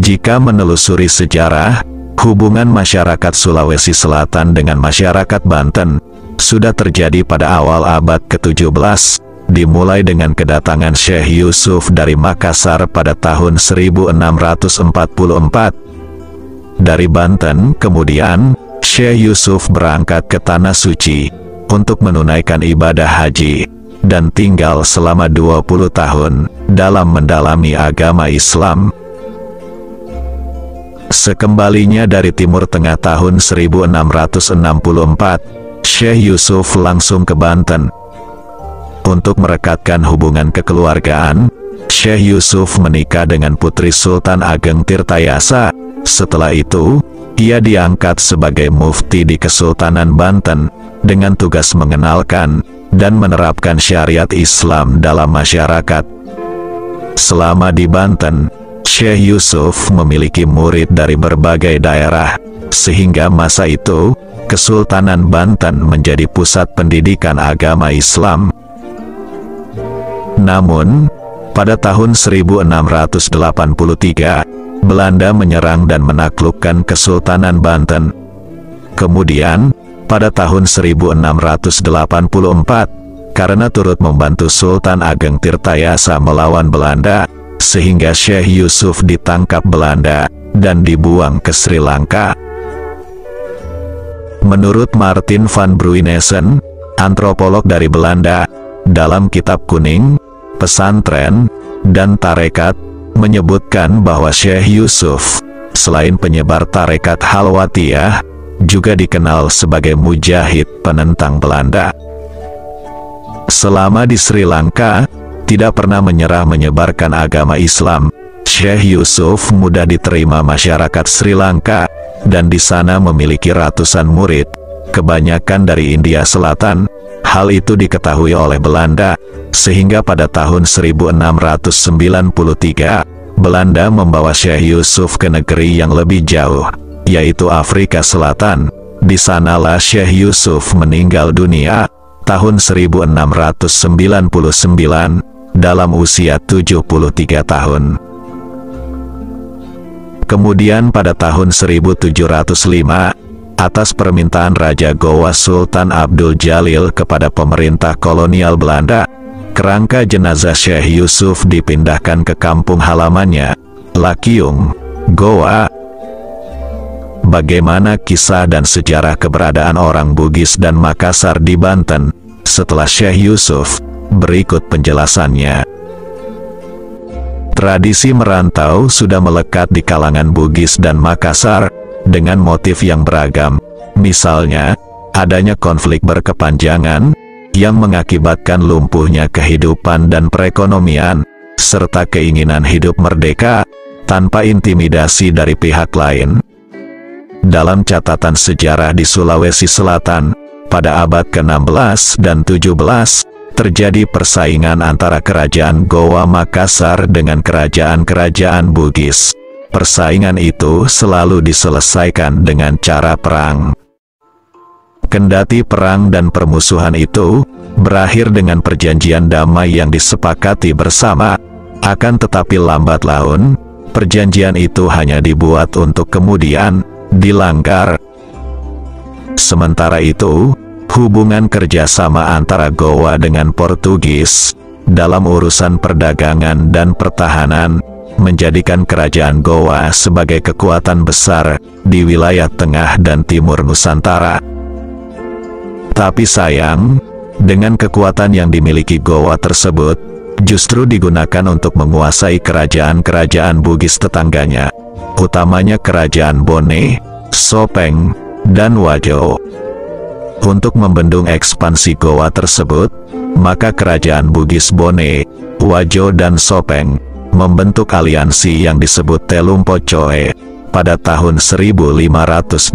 Jika menelusuri sejarah, hubungan masyarakat Sulawesi Selatan dengan masyarakat Banten sudah terjadi pada awal abad ke-17, dimulai dengan kedatangan Syekh Yusuf dari Makassar pada tahun 1644. Dari Banten, kemudian, Syekh Yusuf berangkat ke Tanah Suci untuk menunaikan ibadah haji, dan tinggal selama 20 tahun dalam mendalami agama Islam. Sekembalinya dari Timur Tengah tahun 1664, Syekh Yusuf langsung ke Banten. Untuk merekatkan hubungan kekeluargaan, Syekh Yusuf menikah dengan Putri Sultan Ageng Tirtayasa. Setelah itu, ia diangkat sebagai mufti di Kesultanan Banten, dengan tugas mengenalkan dan menerapkan syariat Islam dalam masyarakat. Selama di Banten, Syekh Yusuf memiliki murid dari berbagai daerah, sehingga masa itu, Kesultanan Banten menjadi pusat pendidikan agama Islam. Namun, pada tahun 1683, Belanda menyerang dan menaklukkan Kesultanan Banten. Kemudian, pada tahun 1684, karena turut membantu Sultan Ageng Tirtayasa melawan Belanda, sehingga Syekh Yusuf ditangkap Belanda dan dibuang ke Sri Lanka. Menurut Martin van Bruinessen, antropolog dari Belanda, dalam Kitab Kuning, Pesantren, dan Tarekat, menyebutkan bahwa Syekh Yusuf, selain penyebar tarekat Halwatiyah, juga dikenal sebagai mujahid penentang Belanda. Selama di Sri Lanka, tidak pernah menyerah menyebarkan agama Islam, Syekh Yusuf mudah diterima masyarakat Sri Lanka, dan di sana memiliki ratusan murid, kebanyakan dari India Selatan. Hal itu diketahui oleh Belanda, sehingga pada tahun 1693, Belanda membawa Syekh Yusuf ke negeri yang lebih jauh, yaitu Afrika Selatan. Di sanalah Syekh Yusuf meninggal dunia, tahun 1699, dalam usia 73 tahun. Kemudian pada tahun 1705, atas permintaan Raja Gowa Sultan Abdul Jalil kepada pemerintah kolonial Belanda, kerangka jenazah Syekh Yusuf dipindahkan ke kampung halamannya, Lakiung, Goa. Bagaimana kisah dan sejarah keberadaan orang Bugis dan Makassar di Banten setelah Syekh Yusuf? Berikut penjelasannya. Tradisi merantau sudah melekat di kalangan Bugis dan Makassar, dengan motif yang beragam. Misalnya, adanya konflik berkepanjangan, yang mengakibatkan lumpuhnya kehidupan dan perekonomian, serta keinginan hidup merdeka, tanpa intimidasi dari pihak lain. Dalam catatan sejarah di Sulawesi Selatan, pada abad ke-16 dan 17, terjadi persaingan antara kerajaan Gowa Makassar dengan kerajaan-kerajaan Bugis. Persaingan itu selalu diselesaikan dengan cara perang. Kendati perang dan permusuhan itu berakhir dengan perjanjian damai yang disepakati bersama, akan tetapi lambat laun, perjanjian itu hanya dibuat untuk kemudian dilanggar. Sementara itu, hubungan kerjasama antara Gowa dengan Portugis dalam urusan perdagangan dan pertahanan menjadikan kerajaan Gowa sebagai kekuatan besar di wilayah tengah dan timur Nusantara. Tapi sayang, dengan kekuatan yang dimiliki Gowa tersebut, justru digunakan untuk menguasai kerajaan-kerajaan Bugis tetangganya, utamanya kerajaan Bone, Sopeng, dan Wajo. Untuk membendung ekspansi Gowa tersebut, maka kerajaan Bugis Bone, Wajo dan Sopeng membentuk aliansi yang disebut Telumpocoe pada tahun 1582.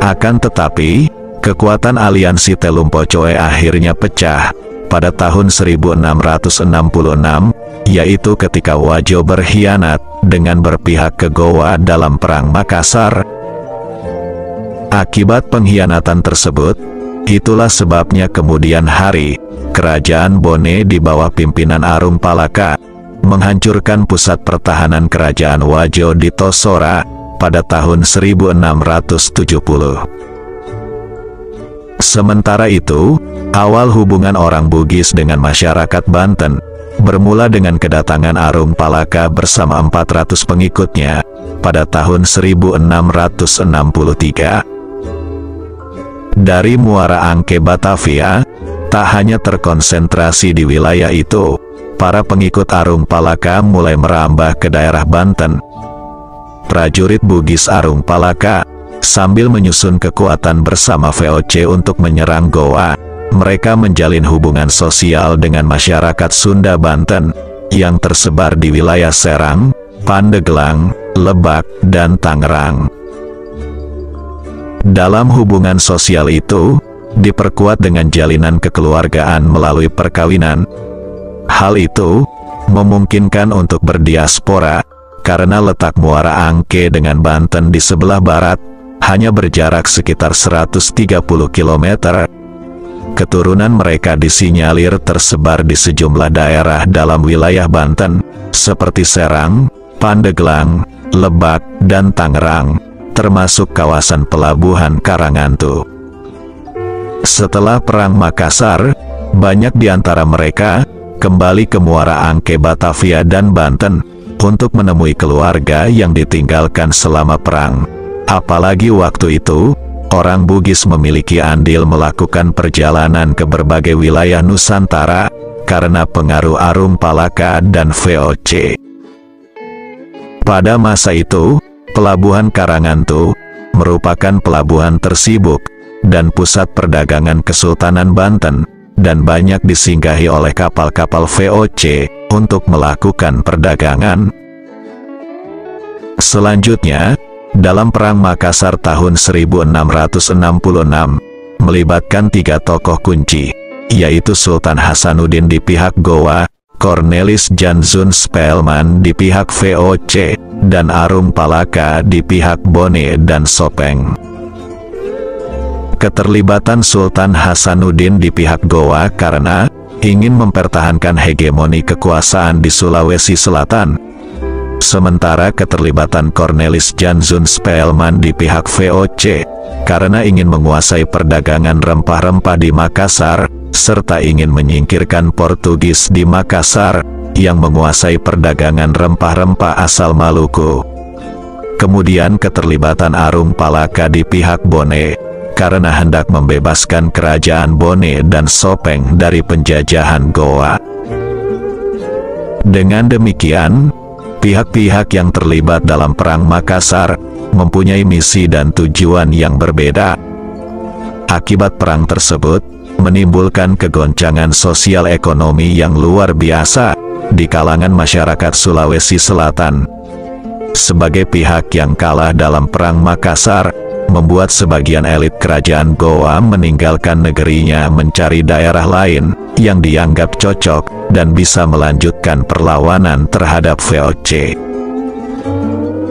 Akan tetapi, kekuatan aliansi Telumpocoe akhirnya pecah pada tahun 1666, yaitu ketika Wajo berkhianat dengan berpihak ke Gowa dalam Perang Makassar. Akibat pengkhianatan tersebut, itulah sebabnya kemudian hari, Kerajaan Bone di bawah pimpinan Arung Palaka menghancurkan pusat pertahanan kerajaan Wajo di Tosora pada tahun 1670. Sementara itu, awal hubungan orang Bugis dengan masyarakat Banten bermula dengan kedatangan Arung Palaka bersama 400 pengikutnya pada tahun 1663. Dari Muara Angke Batavia, tak hanya terkonsentrasi di wilayah itu, para pengikut Arung Palaka mulai merambah ke daerah Banten. Prajurit Bugis Arung Palaka sambil menyusun kekuatan bersama VOC untuk menyerang Goa, mereka menjalin hubungan sosial dengan masyarakat Sunda Banten yang tersebar di wilayah Serang, Pandeglang, Lebak, dan Tangerang. Dalam hubungan sosial itu, diperkuat dengan jalinan kekeluargaan melalui perkawinan. Hal itu memungkinkan untuk berdiaspora, karena letak Muara Angke dengan Banten di sebelah barat hanya berjarak sekitar 130 km. Keturunan mereka disinyalir tersebar di sejumlah daerah dalam wilayah Banten, seperti Serang, Pandeglang, Lebak, dan Tangerang, termasuk kawasan pelabuhan Karangantu. Setelah Perang Makassar, banyak di antara mereka kembali ke Muara Angke Batavia dan Banten untuk menemui keluarga yang ditinggalkan selama perang. Apalagi waktu itu, orang Bugis memiliki andil melakukan perjalanan ke berbagai wilayah Nusantara karena pengaruh Arung Palaka dan VOC. Pada masa itu, Pelabuhan Karangantu merupakan pelabuhan tersibuk dan pusat perdagangan Kesultanan Banten, dan banyak disinggahi oleh kapal-kapal VOC untuk melakukan perdagangan. Selanjutnya, dalam Perang Makassar tahun 1666, melibatkan 3 tokoh kunci, yaitu Sultan Hasanuddin di pihak Goa, Cornelis Jansun Spelman di pihak VOC, dan Arung Palaka di pihak Bone dan Sopeng. Keterlibatan Sultan Hasanuddin di pihak Goa karena ingin mempertahankan hegemoni kekuasaan di Sulawesi Selatan. Sementara keterlibatan Cornelis Jansun Spelman di pihak VOC karena ingin menguasai perdagangan rempah-rempah di Makassar, serta ingin menyingkirkan Portugis di Makassar yang menguasai perdagangan rempah-rempah asal Maluku. Kemudian keterlibatan Arung Palaka di pihak Bone karena hendak membebaskan kerajaan Bone dan Sopeng dari penjajahan Goa. Dengan demikian, pihak-pihak yang terlibat dalam Perang Makassar mempunyai misi dan tujuan yang berbeda. Akibat perang tersebut, menimbulkan kegoncangan sosial ekonomi yang luar biasa di kalangan masyarakat Sulawesi Selatan. Sebagai pihak yang kalah dalam Perang Makassar, membuat sebagian elit kerajaan Goa meninggalkan negerinya mencari daerah lain yang dianggap cocok dan bisa melanjutkan perlawanan terhadap VOC.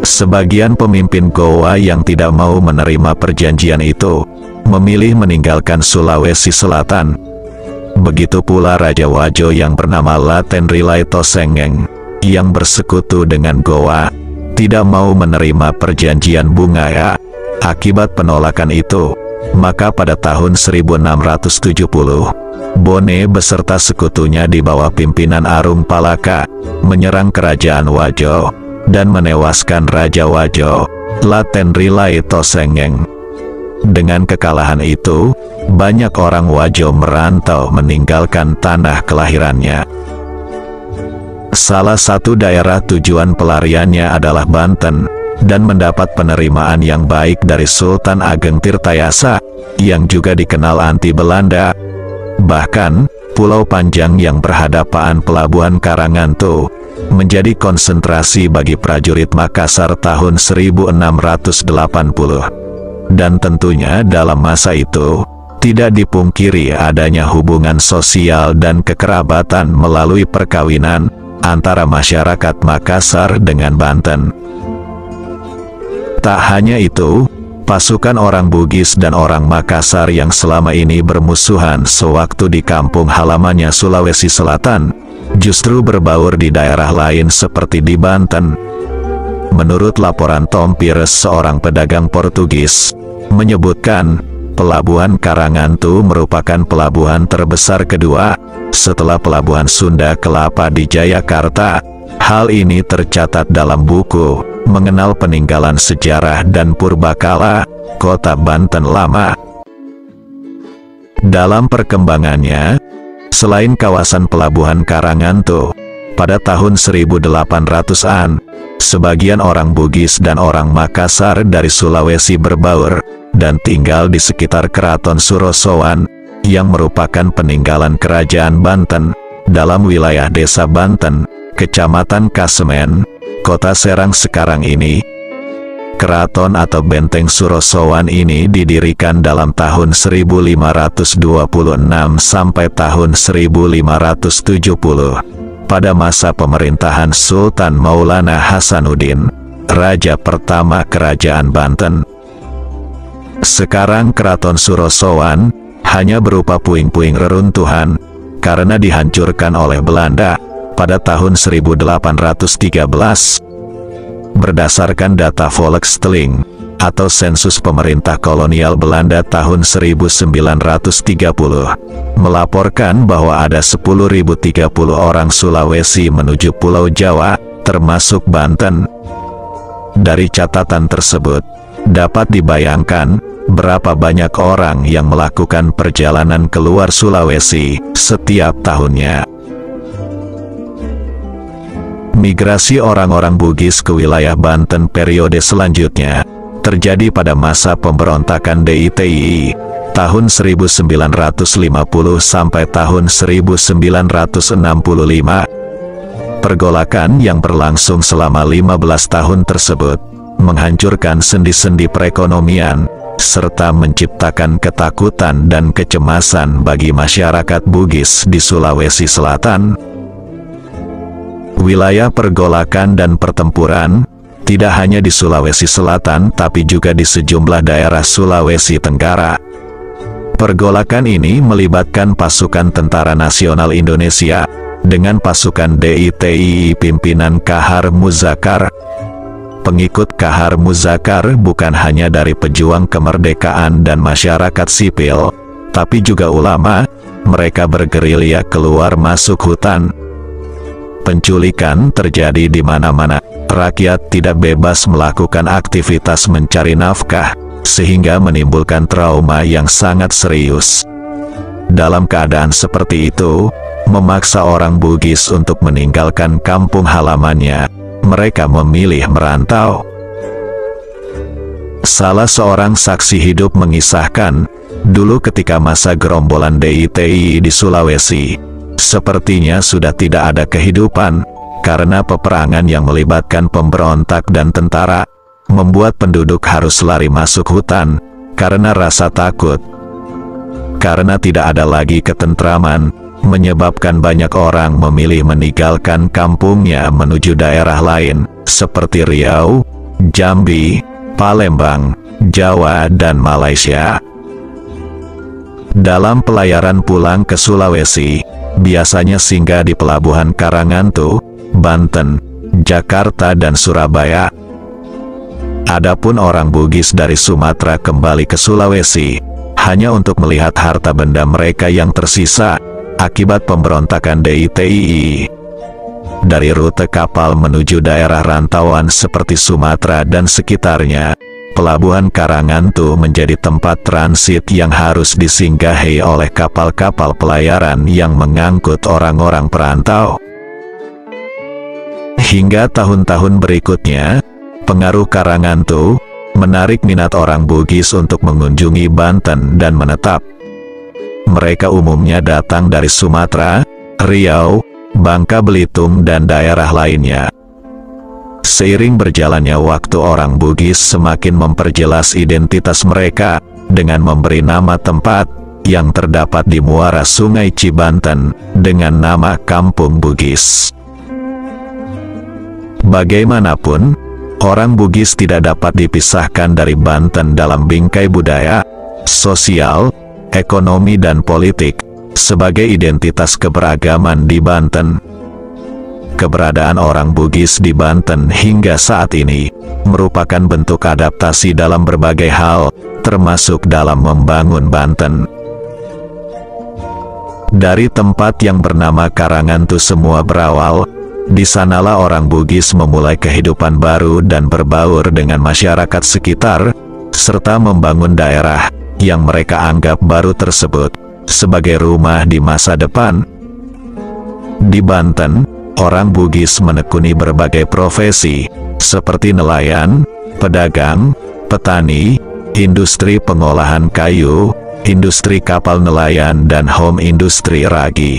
Sebagian pemimpin Goa yang tidak mau menerima perjanjian itu, memilih meninggalkan Sulawesi Selatan. Begitu pula Raja Wajo yang bernama Laten Rilai Tosengeng, yang bersekutu dengan Goa, tidak mau menerima perjanjian Bungaya. Akibat penolakan itu, maka pada tahun 1670, Bone beserta sekutunya di bawah pimpinan Arung Palaka menyerang kerajaan Wajo dan menewaskan Raja Wajo, Laten Rilai Tosengeng. Dengan kekalahan itu, banyak orang Wajo merantau meninggalkan tanah kelahirannya. Salah satu daerah tujuan pelariannya adalah Banten, dan mendapat penerimaan yang baik dari Sultan Ageng Tirtayasa, yang juga dikenal anti Belanda. Bahkan, Pulau Panjang yang berhadapan Pelabuhan Karangantu menjadi konsentrasi bagi prajurit Makassar tahun 1680. Dan tentunya dalam masa itu, tidak dipungkiri adanya hubungan sosial dan kekerabatan melalui perkawinan antara masyarakat Makassar dengan Banten. Tak hanya itu, pasukan orang Bugis dan orang Makassar yang selama ini bermusuhan sewaktu di kampung halamannya Sulawesi Selatan, justru berbaur di daerah lain seperti di Banten. Menurut laporan Tom Pires, seorang pedagang Portugis, menyebutkan, Pelabuhan Karangantu merupakan pelabuhan terbesar kedua, setelah Pelabuhan Sunda Kelapa di Jayakarta. Hal ini tercatat dalam buku, Mengenal Peninggalan Sejarah dan Purbakala, Kota Banten Lama. Dalam perkembangannya, selain kawasan Pelabuhan Karangantu, pada tahun 1800-an, sebagian orang Bugis dan orang Makassar dari Sulawesi berbaur dan tinggal di sekitar Keraton Surosowan, yang merupakan peninggalan Kerajaan Banten, dalam wilayah Desa Banten, Kecamatan Kasemen, Kota Serang sekarang ini. Keraton atau Benteng Surosowan ini didirikan dalam tahun 1526 sampai tahun 1570, pada masa pemerintahan Sultan Maulana Hasanuddin, Raja pertama Kerajaan Banten. Sekarang Keraton Surosowan hanya berupa puing-puing reruntuhan, karena dihancurkan oleh Belanda pada tahun 1813. Berdasarkan data Volkstelling, atau sensus pemerintah kolonial Belanda tahun 1930, melaporkan bahwa ada 10.030 orang Sulawesi menuju Pulau Jawa, termasuk Banten. Dari catatan tersebut, dapat dibayangkan berapa banyak orang yang melakukan perjalanan keluar Sulawesi setiap tahunnya. Migrasi orang-orang Bugis ke wilayah Banten periode selanjutnya terjadi pada masa pemberontakan DITII tahun 1950 sampai tahun 1965. Pergolakan yang berlangsung selama 15 tahun tersebut menghancurkan sendi-sendi perekonomian, serta menciptakan ketakutan dan kecemasan bagi masyarakat Bugis di Sulawesi Selatan. Wilayah pergolakan dan pertempuran tidak hanya di Sulawesi Selatan tapi juga di sejumlah daerah Sulawesi Tenggara. Pergolakan ini melibatkan pasukan Tentara Nasional Indonesia dengan pasukan DITII pimpinan Kahar Muzakar. Pengikut Kahar Muzakar bukan hanya dari pejuang kemerdekaan dan masyarakat sipil, tapi juga ulama. Mereka bergerilya keluar masuk hutan. Penculikan terjadi di mana-mana. Rakyat tidak bebas melakukan aktivitas mencari nafkah, sehingga menimbulkan trauma yang sangat serius. Dalam keadaan seperti itu, memaksa orang Bugis untuk meninggalkan kampung halamannya. Mereka memilih merantau. Salah seorang saksi hidup mengisahkan, dulu ketika masa gerombolan DITII di Sulawesi, sepertinya sudah tidak ada kehidupan, karena peperangan yang melibatkan pemberontak dan tentara, membuat penduduk harus lari masuk hutan, karena rasa takut. Karena tidak ada lagi ketentraman, menyebabkan banyak orang memilih meninggalkan kampungnya menuju daerah lain, seperti Riau, Jambi, Palembang, Jawa dan Malaysia. Dalam pelayaran pulang ke Sulawesi, biasanya singgah di Pelabuhan Karangantu, Banten, Jakarta dan Surabaya. Adapun orang Bugis dari Sumatera kembali ke Sulawesi, hanya untuk melihat harta benda mereka yang tersisa akibat pemberontakan DITII. Dari rute kapal menuju daerah rantauan seperti Sumatera dan sekitarnya, Pelabuhan Karangantu menjadi tempat transit yang harus disinggahi oleh kapal-kapal pelayaran yang mengangkut orang-orang perantau. Hingga tahun-tahun berikutnya, pengaruh Karangantu menarik minat orang Bugis untuk mengunjungi Banten dan menetap. Mereka umumnya datang dari Sumatera, Riau, Bangka Belitung dan daerah lainnya. Seiring berjalannya waktu, orang Bugis semakin memperjelas identitas mereka dengan memberi nama tempat yang terdapat di muara Sungai Cibanten dengan nama Kampung Bugis. Bagaimanapun, orang Bugis tidak dapat dipisahkan dari Banten dalam bingkai budaya, sosial, ekonomi dan politik, sebagai identitas keberagaman di Banten. Keberadaan orang Bugis di Banten hingga saat ini merupakan bentuk adaptasi dalam berbagai hal, termasuk dalam membangun Banten. Dari tempat yang bernama Karangantu semua berawal. Di sanalah orang Bugis memulai kehidupan baru dan berbaur dengan masyarakat sekitar, serta membangun daerah yang mereka anggap baru tersebut sebagai rumah di masa depan. Di Banten, orang Bugis menekuni berbagai profesi, seperti nelayan, pedagang, petani, industri pengolahan kayu, industri kapal nelayan dan home industri ragi.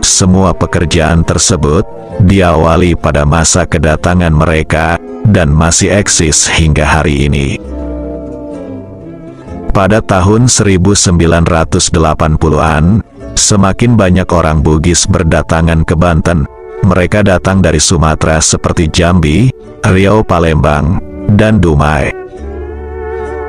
Semua pekerjaan tersebut diawali pada masa kedatangan mereka dan masih eksis hingga hari ini. Pada tahun 1980-an, semakin banyak orang Bugis berdatangan ke Banten. Mereka datang dari Sumatera seperti Jambi, Riau, Palembang, dan Dumai.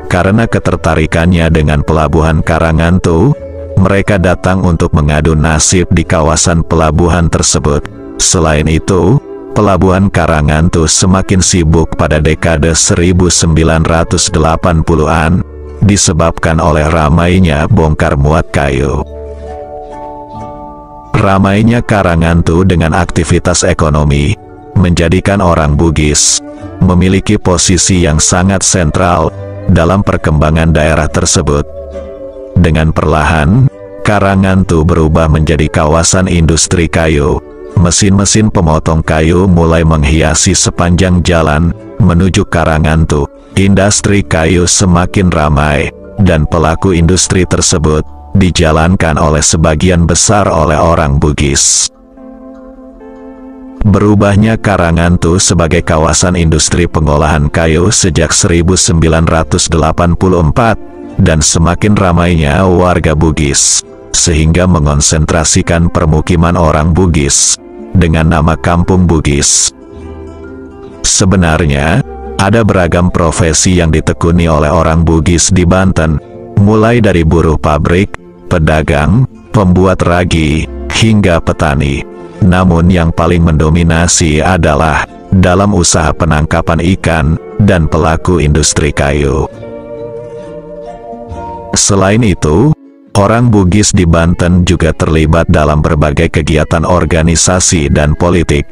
Karena ketertarikannya dengan pelabuhan Karangantu, mereka datang untuk mengadu nasib di kawasan pelabuhan tersebut. Selain itu, pelabuhan Karangantu semakin sibuk pada dekade 1980-an, disebabkan oleh ramainya bongkar muat kayu. Ramainya Karangantu dengan aktivitas ekonomi, menjadikan orang Bugis memiliki posisi yang sangat sentral dalam perkembangan daerah tersebut. Dengan perlahan, Karangantu berubah menjadi kawasan industri kayu. Mesin-mesin pemotong kayu mulai menghiasi sepanjang jalan menuju Karangantu. Industri kayu semakin ramai, dan pelaku industri tersebut dijalankan oleh sebagian besar oleh orang Bugis. Berubahnya Karangantu sebagai kawasan industri pengolahan kayu sejak 1984, dan semakin ramainya warga Bugis, sehingga mengonsentrasikan permukiman orang Bugis dengan nama Kampung Bugis. Sebenarnya, ada beragam profesi yang ditekuni oleh orang Bugis di Banten, mulai dari buruh pabrik, pedagang, pembuat ragi, hingga petani. Namun yang paling mendominasi adalah dalam usaha penangkapan ikan dan pelaku industri kayu. Selain itu, orang Bugis di Banten juga terlibat dalam berbagai kegiatan organisasi dan politik.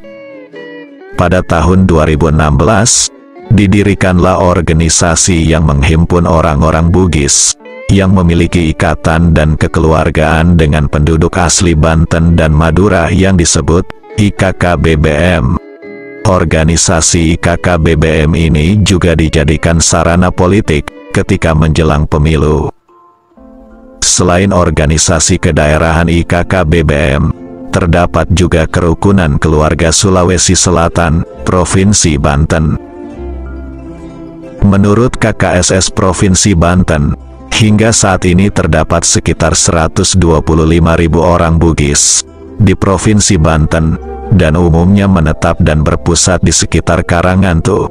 Pada tahun 2016, didirikanlah organisasi yang menghimpun orang-orang Bugis yang memiliki ikatan dan kekeluargaan dengan penduduk asli Banten dan Madura yang disebut IKKBBM. Organisasi IKKBBM ini juga dijadikan sarana politik ketika menjelang pemilu. Selain organisasi kedaerahan IKKBBM, terdapat juga Kerukunan Keluarga Sulawesi Selatan, Provinsi Banten. Menurut KKSS Provinsi Banten, hingga saat ini terdapat sekitar 125.000 orang Bugis di Provinsi Banten, dan umumnya menetap dan berpusat di sekitar Karangantu.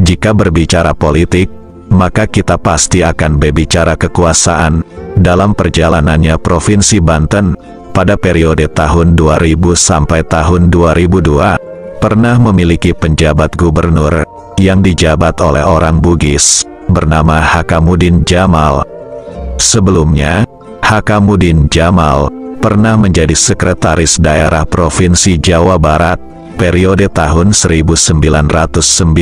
Jika berbicara politik, maka kita pasti akan berbicara kekuasaan. Dalam perjalanannya Provinsi Banten, pada periode tahun 2000 sampai tahun 2002, pernah memiliki penjabat gubernur yang dijabat oleh orang Bugis, bernama Hakamudin Jamal. Sebelumnya, Hakamudin Jamal pernah menjadi sekretaris daerah Provinsi Jawa Barat, periode tahun 1999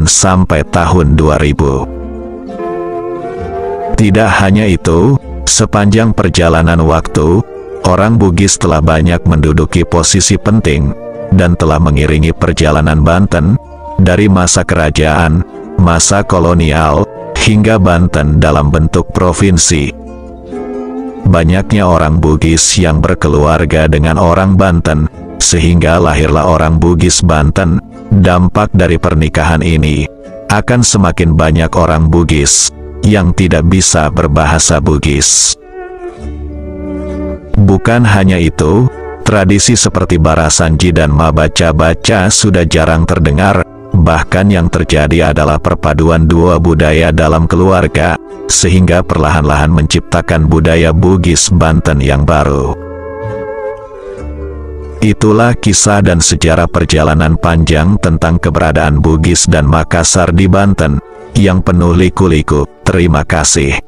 sampai tahun 2000. Tidak hanya itu, sepanjang perjalanan waktu, orang Bugis telah banyak menduduki posisi penting, dan telah mengiringi perjalanan Banten, dari masa kerajaan, masa kolonial, hingga Banten dalam bentuk provinsi. Banyaknya orang Bugis yang berkeluarga dengan orang Banten, sehingga lahirlah orang Bugis Banten. Dampak dari pernikahan ini, akan semakin banyak orang Bugis yang tidak bisa berbahasa Bugis. Bukan hanya itu, tradisi seperti barasanji dan mabaca-baca sudah jarang terdengar. Bahkan yang terjadi adalah perpaduan dua budaya dalam keluarga, sehingga perlahan-lahan menciptakan budaya Bugis Banten yang baru. Itulah kisah dan sejarah perjalanan panjang tentang keberadaan Bugis dan Makassar di Banten, yang penuh liku-liku. Terima kasih.